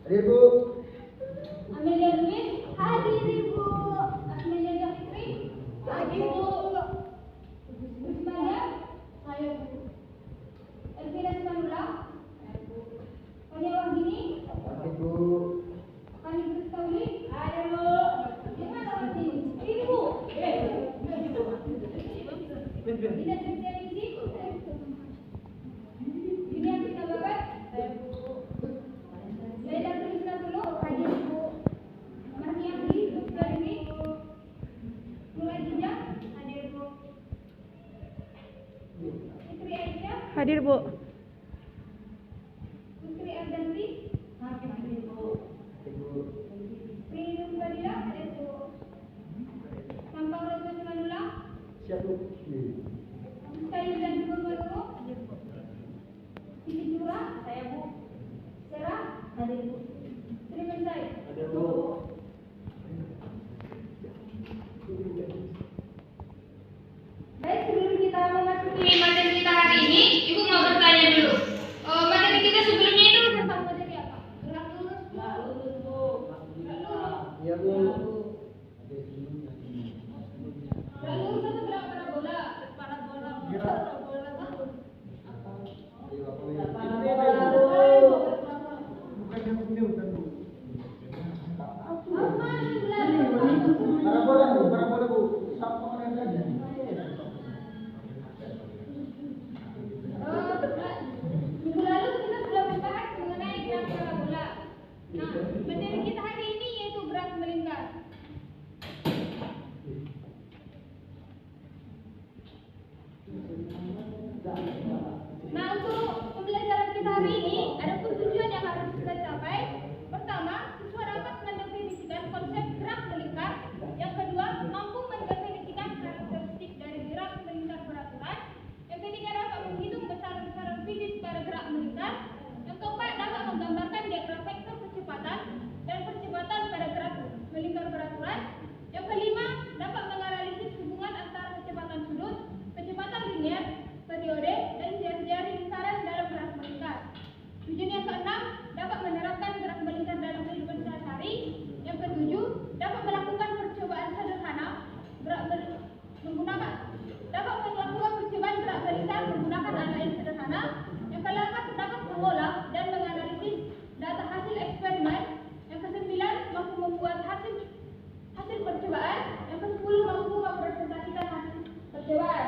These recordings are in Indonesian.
Hadir Bu. Amelia Luis, hadir Ibu. Amelia Jafri, hadir Bu. Ismaya, hadir Bu. Elvira Simanula, hadir Bu. Fania Wahgini, Hadir Bu. Fani Kristauli, hadir Bu. Gimana Wahgini? Ini Bu. Dina Setianisi, Dina Pita Babat, hadir Bu. Laila Krisna dulu, hadir Bu. Marniati, Darmi, Nur Adija, hadir Bu. Fitri Aisyah, Hadir Bu. Putri Ardanti, hadir Bu. Prinus Badila, hadir Bu. Sampang Rosa Simanula, Siap Bu. Kayu dan Gubernur, hadir Bu. Siti Jura, saya Bu. Serah, hadir Bu. Terima kasih. Hadir Bu. Baik, sebelum kita memasuki materi kita hari ini, Ibu mau bertanya dulu. Materi kita sebelumnya itu tentang materi apa? Gerak lurus, Bu. Gerak lurus. Iya Bu. Gerak lurus atau gerak parabola? Parabola. Parabola Bu. Sama orang tadi. Minggu lalu kita sudah membahas mengenai gerak parabola. Nah, materi kita hari ini yaitu gerak melingkar. Nah, untuk pembelajaran kita hari ini ada tujuan yang harus kita capai. Pertama, siswa dapat mendefinisikan konsep gerak melingkar. Yang kedua, mampu mendefinisikan karakteristik dari gerak melingkar peraturan. Yang ketiga, dapat menghitung besaran-besaran fisik pada gerak melingkar. Yang keempat, dapat menggambarkan diagram vektor kecepatan dan percepatan pada gerak melingkar peraturan. Yang kelima, dapat menganalisis hubungan antara kecepatan sudut, kecepatan linear, periode, dan jari-jari lingkaran dalam gerak melingkar. Tujuan yang keenam, dapat menerapkan gerak melingkar dalam kehidupan sehari-hari. Yang ketujuh, dapat melakukan percobaan sederhana dapat melakukan percobaan gerak melingkar menggunakan alat yang sederhana. Yang ke-8, dapat mengolah dan menganalisis data hasil eksperimen. Yang ke-9, mampu membuat hasil percobaan. Yang ke-10, mampu mempresentasikan hasil percobaan.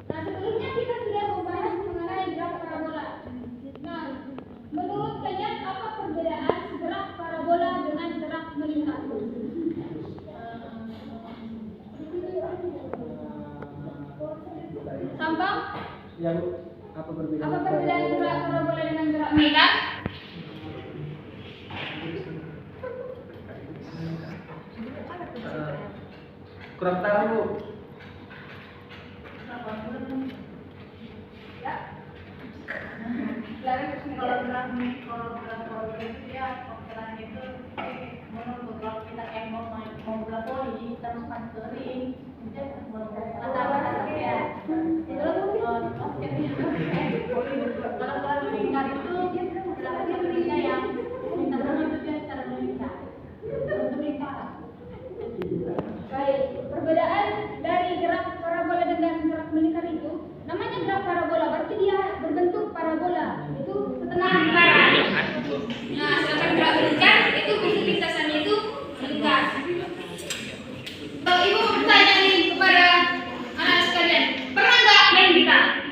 Nah, sebelumnya kita sudah membahas mengenai gerak parabola. Nah, menurut kalian apa perbedaan gerak parabola dengan gerak melingkar? Sampang? Ya Bu. Apa perbedaan? Apa perbedaan gerak parabola dengan gerak melingkar? Kurang tahu Bu. Ya. Kalau gerak parabola itu dia pokoknya itu menurut kalau kita mau belah poli terus kering kalau gerak melingkar itu gerakannya melingkar yang lintasannya itu dia secara melingkar untuk lingkaran. Baik, perbedaan dari gerak parabola dengan gerak melingkar itu namanya gerak parabola, berarti dia berbentuk parabola, itu setengah lingkaran. Nah, sedangkan gerak melingkar itu bentuk lintasannya itu melingkar. Ibu bertanya nih kepada anak sekalian, pernah nggak main gitar?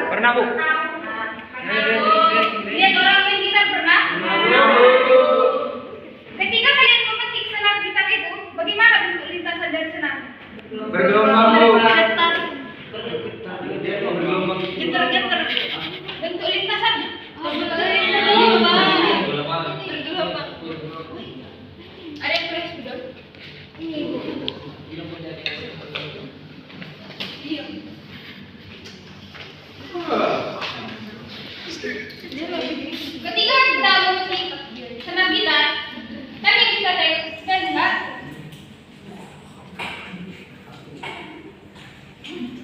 Pernah Bu. Lihat orang main gitar pernah? Ketika kalian memetik senar gitar itu, bagaimana bentuk lintasan dari senar? Bergelombang Bu. Getar-getar. Bentuk lintasannya? Bergelombang. Ada yang fresh sudah? Ini Bu. Iya. Ketika kita memetik senar gitar, kan yang kita tengok,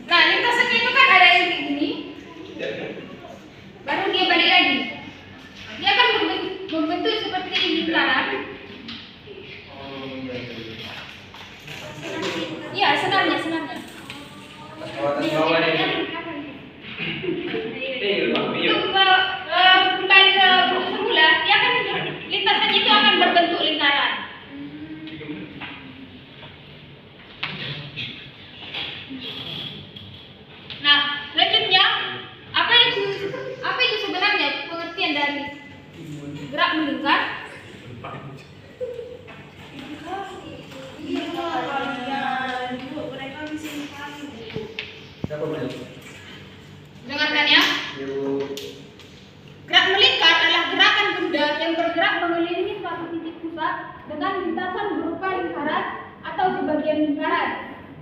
nah lintasannya itu kan ada yang begini, baru dia balik lagi. Dia akan lintasan berupa lingkaran atau sebagian lingkaran.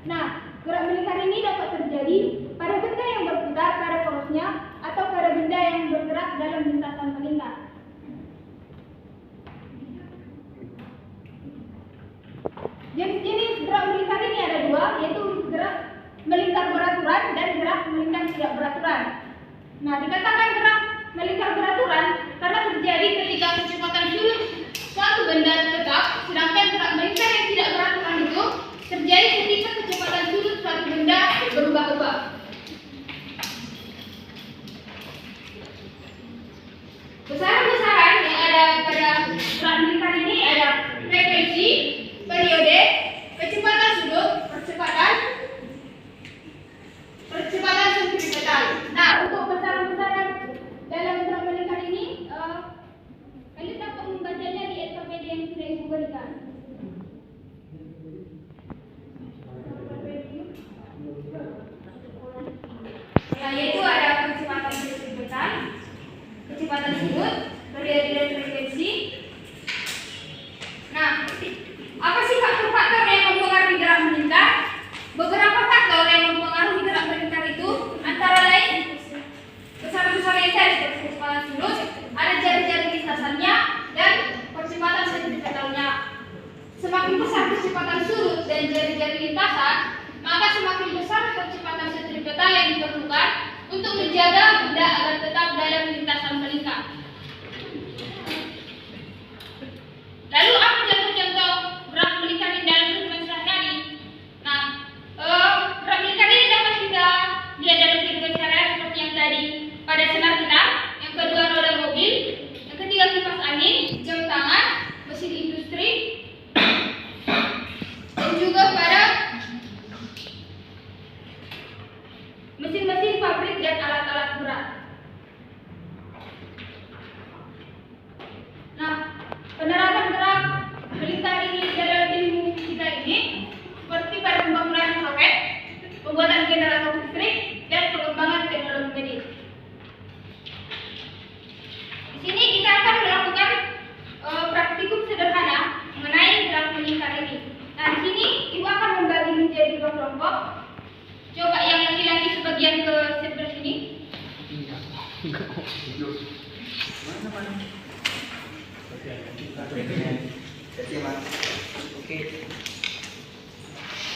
Nah, gerak melingkar ini dapat terjadi pada benda yang berputar pada porosnya atau pada benda yang bergerak dalam lintasan melingkar. Jenis-jenis gerak melingkar ini ada dua, yaitu gerak melingkar beraturan dan gerak melingkar tidak beraturan. Nah, dikatakan gerak melingkar beraturan karena terjadi ketika kecepatan sudut suatu benda tetap, sedangkan gerak melingkar yang tidak beraturan itu terjadi ketika kecepatan sudut suatu benda berubah-ubah. Besaran-besaran yang ada pada gerak melingkar ini ada frekuensi, periode, kecepatan sudut, percepatan sentripetal. Nah, untuk besaran-besaran dalam gerak melingkar ini, kalian dapat membacanya di SKPD yang sudah ibu berikan. Nah, yaitu ada percepatan sentripetal, kecepatan sudut, periode dan frekuensi. Nah, apa sih faktor-faktor yang mempengaruhi gerak melingkar? Beberapa faktor yang mempengaruhi gerak melingkar itu antara lain besaran-besaran yang tadi seperti kecepatan sudut, ada jari-jari lintasannya, dan percepatan sentripetalnya. Semakin besar kecepatan sudut dan jari-jari lintasan, maka semakin besar percepatan sentripetal yang diperlukan untuk menjaga benda agar tetap dalam lintasan melingkar. Lalu apa contoh-contoh gerak melingkar di dalam kehidupan sehari-hari? Nah, gerak melingkar ini dapat kita lihat dalam kehidupan sehari-hari seperti yang tadi pada senar kita, yang kedua roda mobil, yang ketiga kipas angin, jam tangan, mesin industri, dan juga pada mesin-mesin pabrik dan alat-alat berat. Nah, penerapan gerak melingkar ini dalam ilmu fisika ini seperti pada pembangunan roket, pembuatan generator listrik, dan pengembangan teknologi medis. Di sini kita akan melakukan praktikum sederhana mengenai gerak melingkar ini. Nah, di sini ibu akan membagi menjadi dua kelompok. Coba yang laki-laki sebagian ke sebelah sini.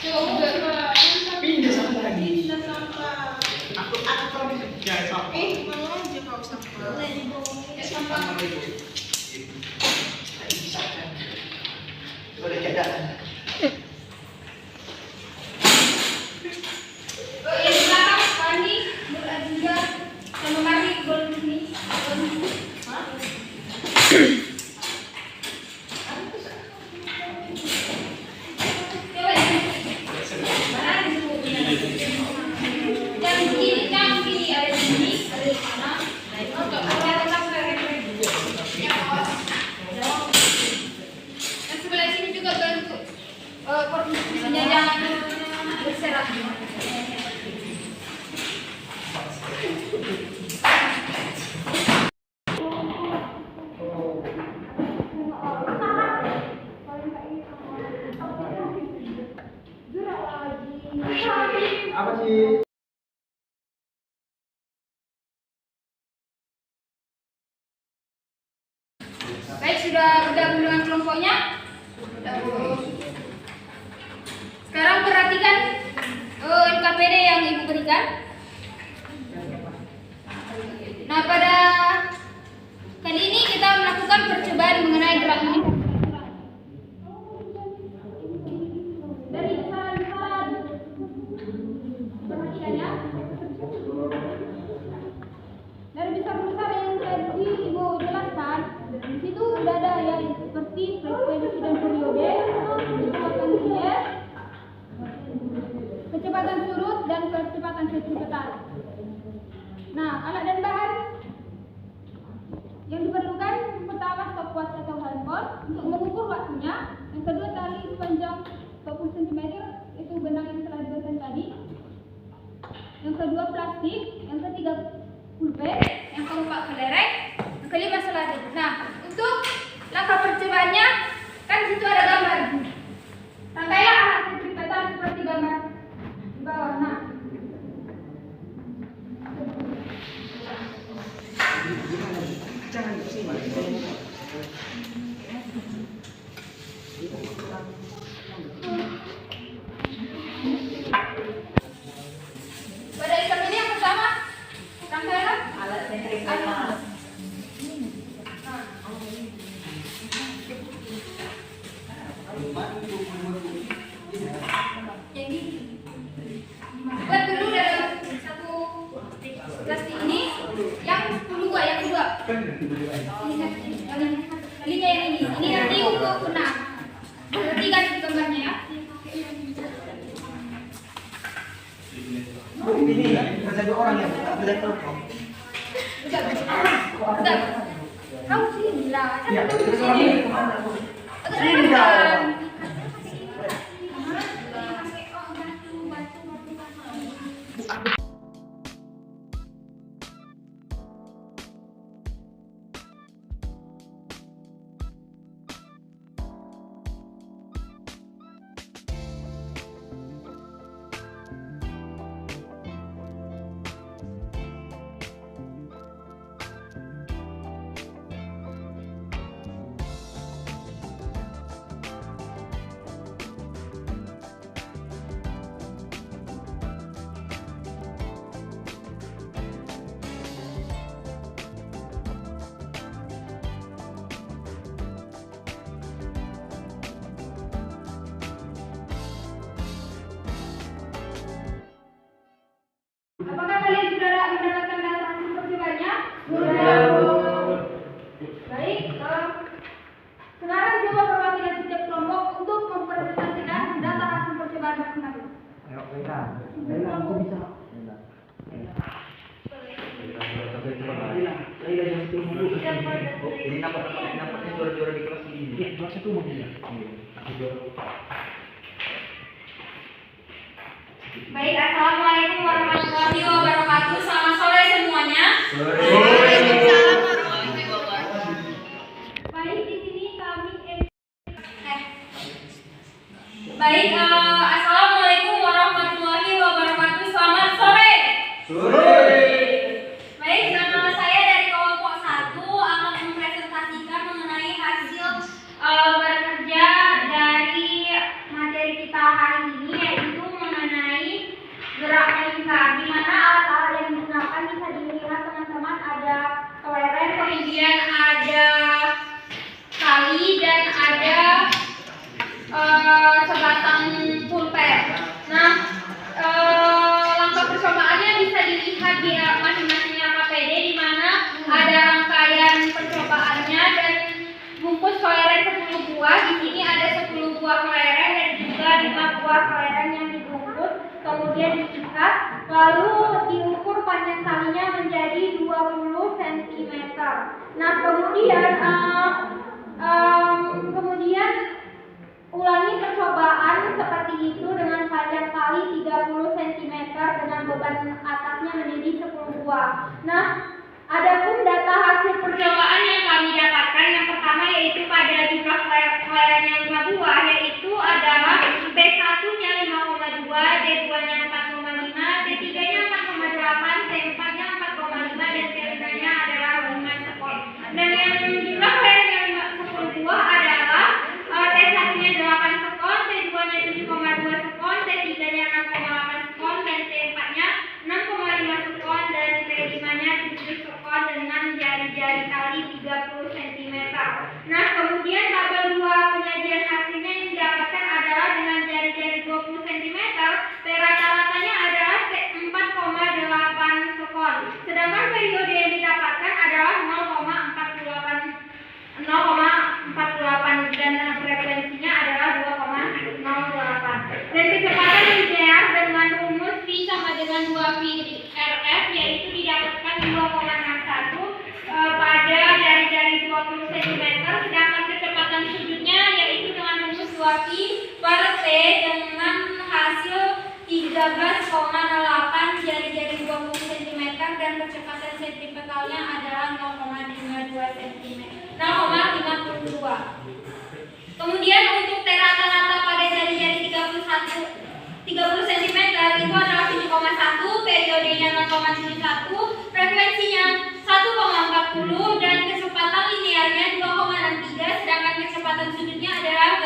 Coba Pindah satu lagi. Aku kalau bisa jangan sampai. mau aja kau sampai. Bisa kan? Boleh jalan. Yang belakang Fani, Nur sama Mari boleh sini. Apa sih? Baik, sudah bergabung dengan kelompoknya. Sekarang perhatikan LKPD yang ibu berikan. Nah, pada kali ini kita melakukan percobaan mengenai gerak melingkar. Dari besaran-besaran, perhatikan ya. Dari besar-besar yang tadi ibu jelaskan, di situ sudah ada yang seperti frekuensi dan periode, kecepatan sinyal, kecepatan surut, dan kecepatan sentripetal. Nah, alat dan bahan yang diperlukan pertama stopwatch atau handphone untuk mengukur waktunya, yang kedua tali sepanjang 20 cm itu benang yang telah diberikan tadi, yang kedua plastik, yang ketiga pulpen, yang keempat kelereng, yang kelima selading. Nah, untuk langkah percobaannya kan di situ ada gambar. Rangkailah hasil pipeta seperti gambar di bawah. Nah, pada item ini yang pertama, rangkailah Alat sentrifugal. Jadi buat dulu dalam satu plastik ini yang kedua kalinya yang ini nanti untuk kena perhatikan gambarnya ya. Ini ada dua orang yang ada telepon. Udah. Kamu sini lah. Ya, terus orang ini kemana? Sini Sini dong. Apakah kalian sudah mendapatkan data hasil percobaannya? Baik, sekarang coba perwakilan setiap kelompok untuk mempresentasikan data hasil percobaan masing-masing. Ayo, Lena. Lena, aku bisa. Lena jam 10 dulu. Ini nampaknya juara-juara di kelas ini. Iya, kelas 1 mau dia. Baik, assalamualaikum warahmatullahi wabarakatuh. Selamat sore semuanya. Baik, di sini kami Baik, assalamualaikum warahmatullahi wabarakatuh. Selamat sore. Baik, nama saya dari kelompok 1 akan mempresentasikan mengenai hasil bekerja dari materi kita hari ini, yaitu mengenai gerak melingkar, di mana alat-alat yang digunakan bisa dilihat teman-teman, ada kelereng, kemudian ada tali dan ada sebatang pulpen. Nah, langkah percobaannya bisa dilihat di masing-masingnya KPD, di mana ada rangkaian percobaannya dan bungkus kelereng 10 buah. Di sini ada 10 buah kelereng dan juga 5 buah kelereng yang dibungkus, kemudian diikat, lalu diukur panjang talinya menjadi 20 cm. Nah, kemudian ulangi percobaan seperti itu dengan panjang tali 30 cm dengan beban atasnya menjadi 10 buah. Nah, adapun data hasil percobaan yang kami dapatkan, yang pertama yaitu pada jumlah kelerengnya 5 buah, yaitu adalah B1-nya 5,2, D2-nya 4,5, D3-nya 4,8, C4-nya 4,5, dan C5-nya adalah 5 sekon. Dan yang jumlah kelerengnya 10 buah adalah T1-nya 8 sekon, T2-nya 7,2 sekon, T3-nya 6,8 sekon, dan T4-nya 6,5 sekon, dan T5-nya 7 sekon dengan jari-jari tali 30 cm. Nah, kemudian tabel 2 penyajian hasilnya yang didapatkan adalah dengan jari-jari 20 cm, rata-ratanya adalah 4,8 sekon. Sedangkan periode yang didapatkan adalah 0,48 dan frekuensinya adalah 2,08. Dan kecepatan linear dengan rumus V sama dengan 2V RF yaitu didapatkan 2,61 pada jari-jari 20 cm, sedangkan kecepatan sudutnya yaitu dengan rumus 2V per T dengan hasil 13,08 jari-jari 20 cm dan kecepatan sentripetalnya adalah 0,52 cm. 0,52. Kemudian untuk T rata-rata pada jari-jari 30 cm itu adalah 7,1, periodenya 0,71, frekuensinya 1,40 dan kecepatan linearnya 2,63, sedangkan kecepatan sudutnya adalah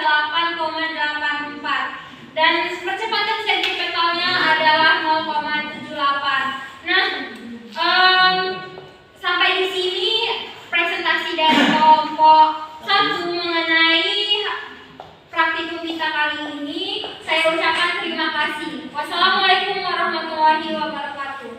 8,84 dan percepatan sentripetalnya adalah 0,78. Nah, sampai di sini presentasi dari kelompok 1 mengenai praktikum kita kali ini. Saya ucapkan terima kasih. Wassalamualaikum warahmatullahi wabarakatuh.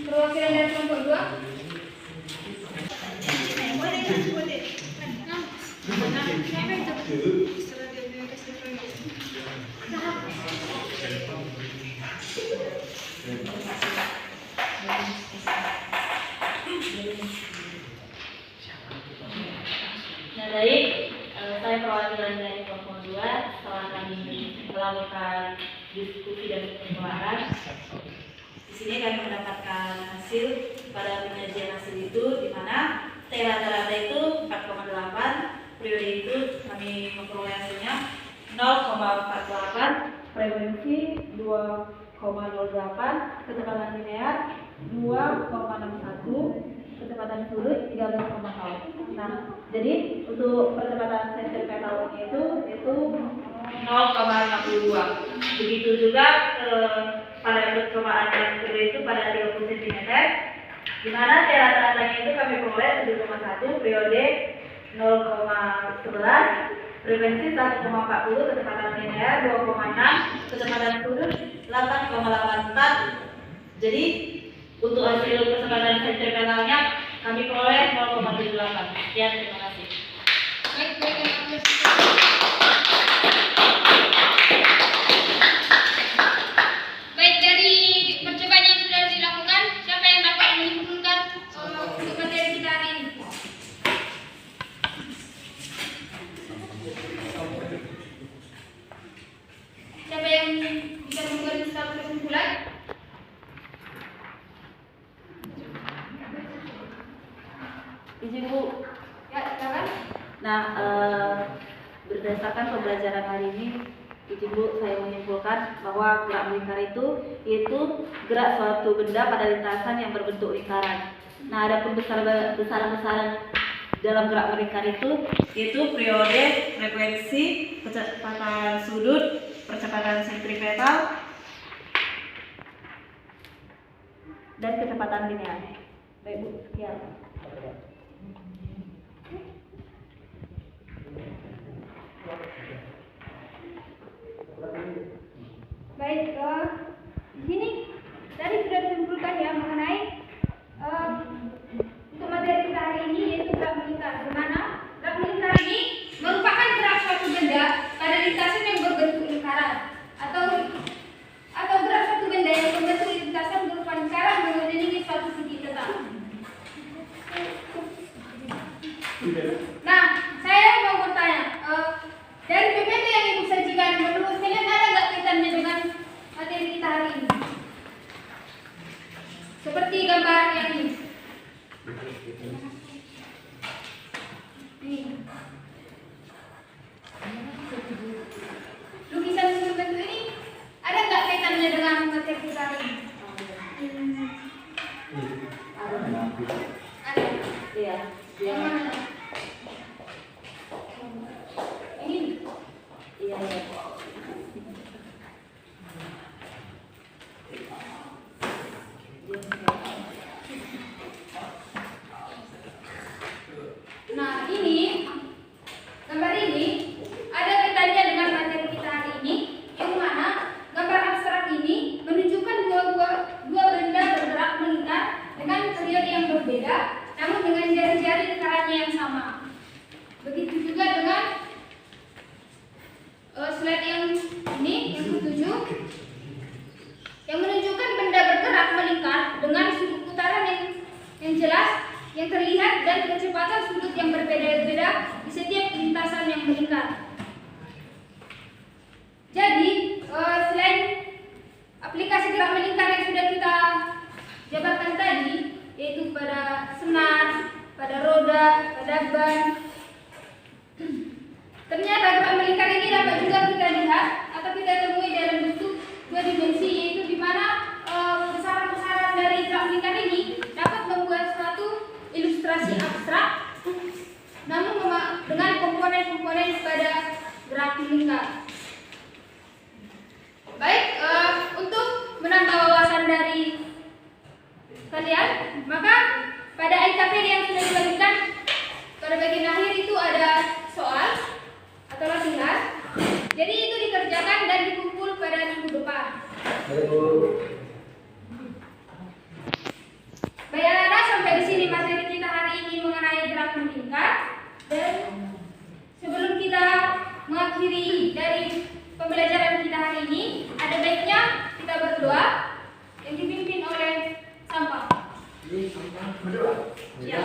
Perwakilan dari kelompok 2. Nah, baik, saya perwakilan dari kelompok 2. Setelah kami melakukan diskusi dan pertemuan, di sini kami mendapatkan hasil pada penyajian hasil itu, di mana T rata-rata itu 4,8, periode itu kami memperoleh hasilnya 0,48, frekuensi 2,08, kecepatan linear 2,61, kecepatan sudut 13,0. Nah, jadi untuk percepatan sentripetalnya itu 0,52. Begitu juga pada percobaan yang kedua itu pada 30 cm, di mana T rata-ratanya itu kami peroleh 7,1, periode 0,11, frekuensi 1,40, kecepatan linear 2,6, kecepatan sudut 8,84. Jadi untuk hasil kecepatan sentripetalnya kami peroleh 0,78. Sekian, terima kasih. Baik, dari percobaan yang sudah dilakukan, siapa yang dapat menyimpulkan untuk materi kita hari ini? Siapa yang bisa memberi satu kesimpulan? Izin Bu. Ya, silakan. Nah, berdasarkan pembelajaran hari ini, izin Bu, saya menyimpulkan bahwa gerak melingkar itu gerak suatu benda pada lintasan yang berbentuk lingkaran. Nah, ada pun besaran-besaran dalam gerak melingkar itu periode, frekuensi, kecepatan sudut, percepatan sentripetal, dan kecepatan linear. Baik Bu, sekian. Baik, di sini tadi sudah disimpulkan ya mengenai untuk materi kita hari ini, yaitu gerak melingkar. Di mana gerak melingkar ini merupakan gerak suatu benda pada lintasan yang berbentuk lingkaran atau gerak suatu benda yang berbentuk lintasan berupa lingkaran mengelilingi suatu titik tetap. Nah, saya mau bertanya, dari PPT yang Ibu sajikan, menurut kalian ada nggak kaitannya dengan materi kita hari ini? Seperti gambar yang ini. Lukisan berbentuk ini ada nggak kaitannya dengan materi kita hari ini? Ada. Iya. Yang mana? Ini. Iya. Nah, ini gambar ini ada kaitannya dengan materi kita hari ini, yang mana gambar abstrak ini menunjukkan dua benda bergerak melingkar dengan periode yang berbeda, namun dengan jari-jari lingkarannya yang sama. Begitu juga dengan slide yang ini, yang ke-7, yang menunjukkan benda bergerak melingkar melingkar dengan sudut putaran yang jelas, yang terlihat, dan kecepatan sudut yang berbeda-beda di setiap lintasan yang melingkar. Jadi, selain aplikasi gerak melingkar yang sudah kita jabarkan tadi, yaitu pada senar, pada roda, pada ban, ternyata gerak melingkar ini dapat juga kita lihat atau kita temui dalam bentuk dua dimensi, yaitu di mana besaran-besaran dari gerak melingkar ini dapat membuat suatu ilustrasi abstrak, namun dengan komponen-komponen pada gerak melingkar. Baik, untuk menambah wawasan dari kalian, maka pada IKPD yang sudah dibagikan pada bagian akhir itu ada soal atau latihan. Jadi itu dikerjakan dan dikumpul pada minggu depan. Baik anak-anak, sampai di sini materi kita hari ini mengenai gerak melingkar. Dan sebelum kita mengakhiri dari pembelajaran kita hari ini, ada baiknya kita berdoa yang dipimpin oleh Sampang. Ya.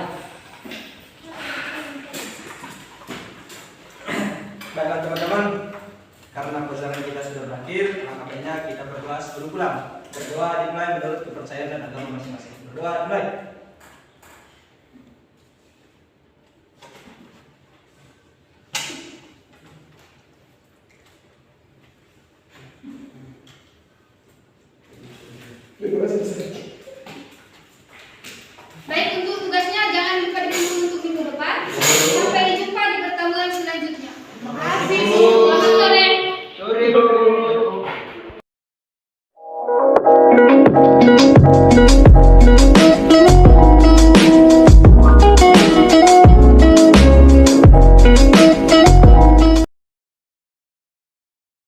Baiklah teman-teman, karena pelajaran kita sudah berakhir, maka baiknya kita berdoa sebelum pulang. Berdoa dimulai menurut kepercayaan dan agama masing-masing. Berdoa dimulai. Terima kasih.